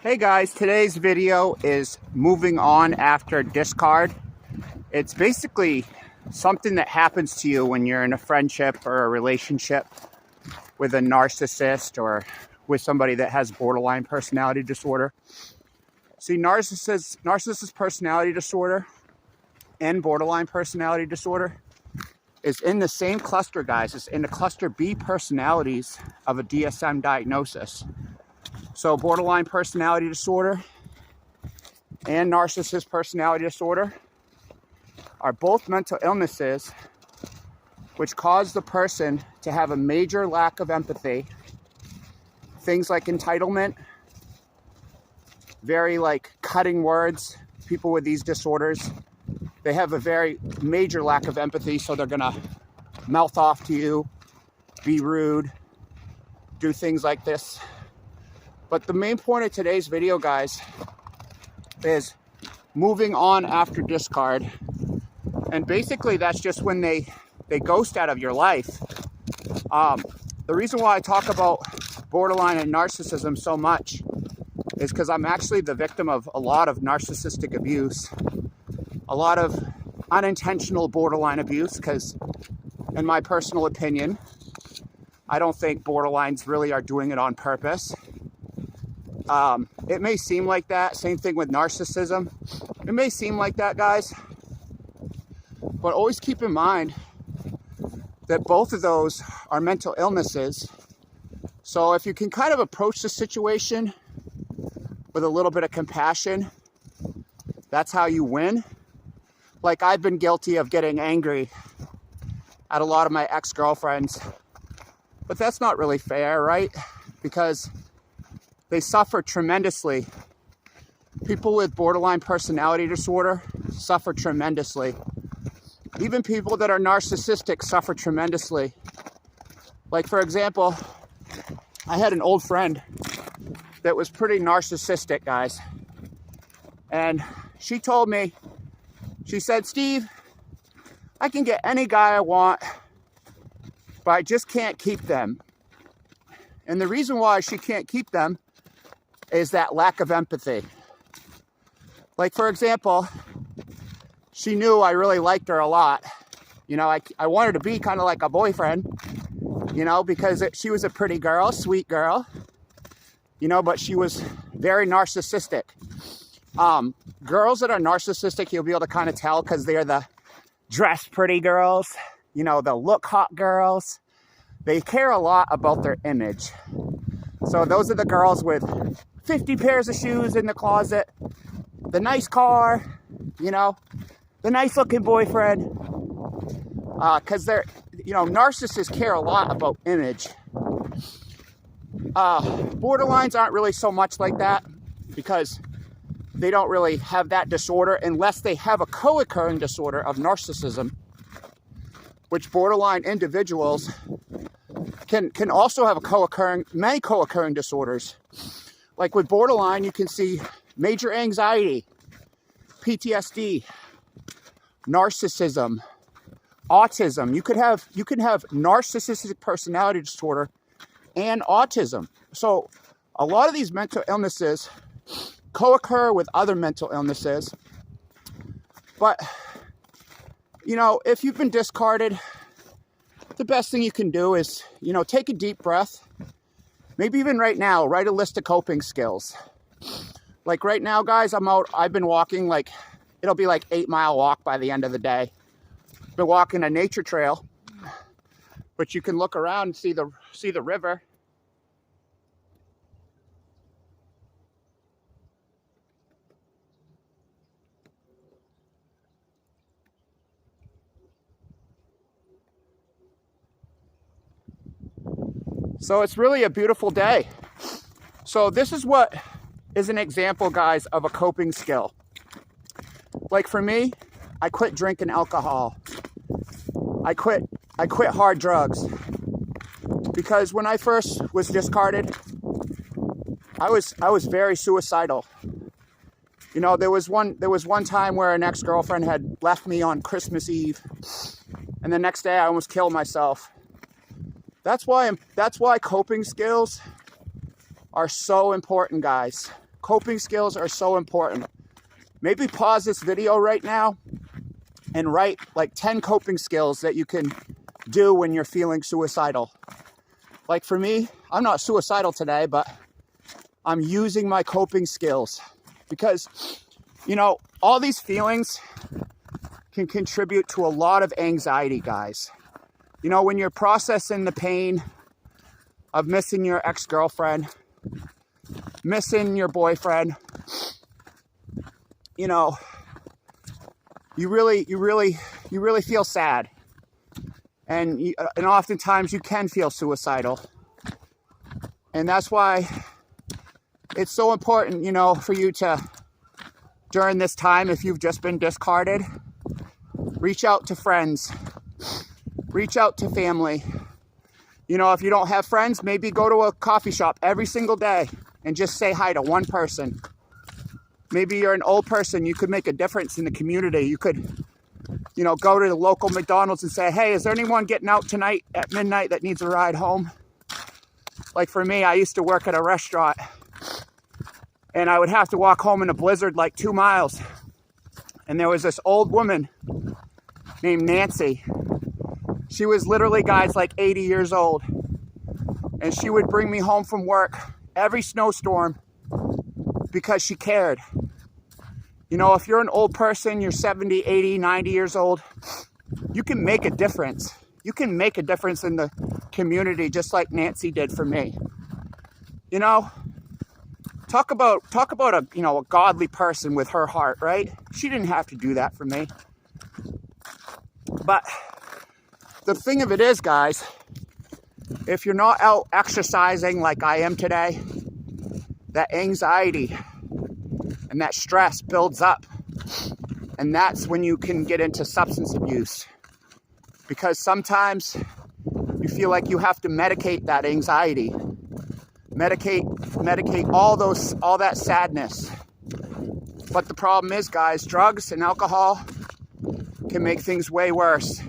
Hey guys, today's video is moving on after discard. It's basically something that happens to you when you're in a friendship or a relationship with a narcissist or with somebody that has borderline personality disorder. See, narcissist personality disorder and borderline personality disorder is in the same cluster, guys. It's in the cluster B personalities of a DSM diagnosis. So borderline personality disorder and narcissist personality disorder are both mental illnesses which cause the person to have a major lack of empathy. Things like entitlement, very cutting words. People with these disorders, they have a very major lack of empathy, so they're gonna mouth off to you, be rude, do things like this. But the main point of today's video, guys, is moving on after discard. And basically that's just when they ghost out of your life. The reason why I talk about borderline and narcissism so much is because I'm actually the victim of a lot of narcissistic abuse, a lot of unintentional borderline abuse, because in my personal opinion, I don't think borderlines really are doing it on purpose. It may seem like that. Same thing with narcissism. It may seem like that, guys. But always keep in mind that both of those are mental illnesses. So if you can kind of approach the situation with a little bit of compassion, that's how you win. Like, I've been guilty of getting angry at a lot of my ex-girlfriends. But that's not really fair, right? Because they suffer tremendously. People with borderline personality disorder suffer tremendously. Even people that are narcissistic suffer tremendously. Like, for example, I had an old friend that was pretty narcissistic, guys. And she told me, she said, "Steve, I can get any guy I want, but I just can't keep them." And the reason why she can't keep them is that lack of empathy. Like, for example, she knew I really liked her a lot. You know, I wanted to be kind of like a boyfriend, you know, because she was a pretty girl, sweet girl, you know, but she was very narcissistic. Girls that are narcissistic, you'll be able to kind of tell because they're the dress pretty girls, you know, the look hot girls. They care a lot about their image. So those are the girls with 50 pairs of shoes in the closet, the nice car, you know, the nice looking boyfriend, because they're, you know, narcissists care a lot about image. Borderlines aren't really so much like that because they don't really have that disorder unless they have a co-occurring disorder of narcissism, which borderline individuals can also have many co-occurring disorders. Like with borderline, you can see major anxiety, PTSD, narcissism, autism. You can have narcissistic personality disorder and autism. So a lot of these mental illnesses co-occur with other mental illnesses. But, you know, if you've been discarded, the best thing you can do is, you know, take a deep breath. Maybe even right now, write a list of coping skills. Like right now, guys, I've been walking, it'll be 8-mile walk by the end of the day. Been walking a nature trail, but you can look around and see the river. So it's really a beautiful day. So this is what is an example, guys, of a coping skill. Like for me, I quit drinking alcohol. I quit hard drugs. Because when I first was discarded, I was very suicidal. You know, there was one time where an ex-girlfriend had left me on Christmas Eve, and the next day I almost killed myself. That's why coping skills are so important, guys. Coping skills are so important. Maybe pause this video right now and write like 10 coping skills that you can do when you're feeling suicidal. Like for me, I'm not suicidal today, but I'm using my coping skills because, you know, all these feelings can contribute to a lot of anxiety, guys. You know, when you're processing the pain of missing your ex-girlfriend, missing your boyfriend, you know, you really feel sad. And oftentimes you can feel suicidal. And that's why it's so important, you know, for you to, during this time, if you've just been discarded, reach out to friends, reach out to family. You know, if you don't have friends, maybe go to a coffee shop every single day and just say hi to one person. Maybe you're an old person, you could make a difference in the community. You could, you know, go to the local McDonald's and say, hey, is there anyone getting out tonight at midnight that needs a ride home? Like for me, I used to work at a restaurant and I would have to walk home in a blizzard like 2 miles. And there was this old woman named Nancy. She was literally, guys, like 80 years old. And she would bring me home from work every snowstorm because she cared. You know, if you're an old person, you're 70, 80, 90 years old, you can make a difference. You can make a difference in the community just like Nancy did for me. You know, talk about a, you know, a godly person with her heart, right? She didn't have to do that for me. But the thing of it is, guys, if you're not out exercising like I am today, that anxiety and that stress builds up. And that's when you can get into substance abuse. Because sometimes you feel like you have to medicate that anxiety. Medicate all that sadness. But the problem is, guys, drugs and alcohol can make things way worse.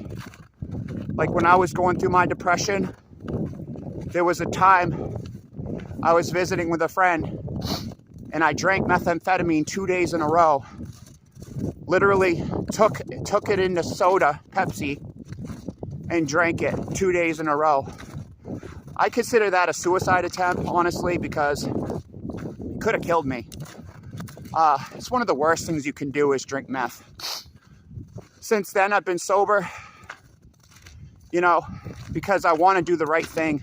Like when I was going through my depression, there was a time I was visiting with a friend and I drank methamphetamine 2 days in a row. Literally took it into soda, Pepsi, and drank it 2 days in a row. I consider that a suicide attempt, honestly, because it could have killed me. It's one of the worst things you can do is drink meth. Since then, I've been sober, you know, because I want to do the right thing.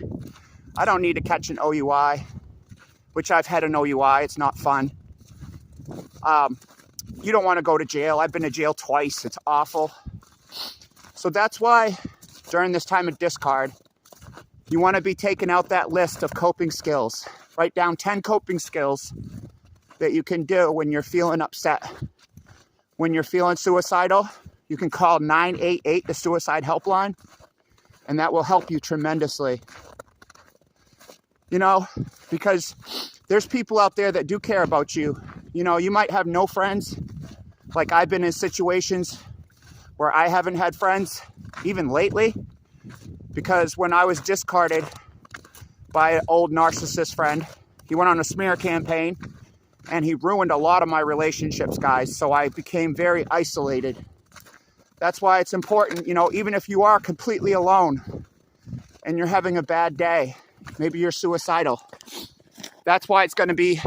I don't need to catch an OUI, which I've had an OUI. It's not fun. You don't want to go to jail. I've been to jail twice. It's awful. So that's why during this time of discard, you want to be taking out that list of coping skills. Write down 10 coping skills that you can do when you're feeling upset. When you're feeling suicidal, you can call 988, the suicide helpline, and that will help you tremendously. You know, because there's people out there that do care about you. You know, you might have no friends. Like I've been in situations where I haven't had friends, even lately, because when I was discarded by an old narcissist friend, he went on a smear campaign and he ruined a lot of my relationships, guys. So I became very isolated. That's why it's important, you know, even if you are completely alone and you're having a bad day, maybe you're suicidal. That's why it's going to be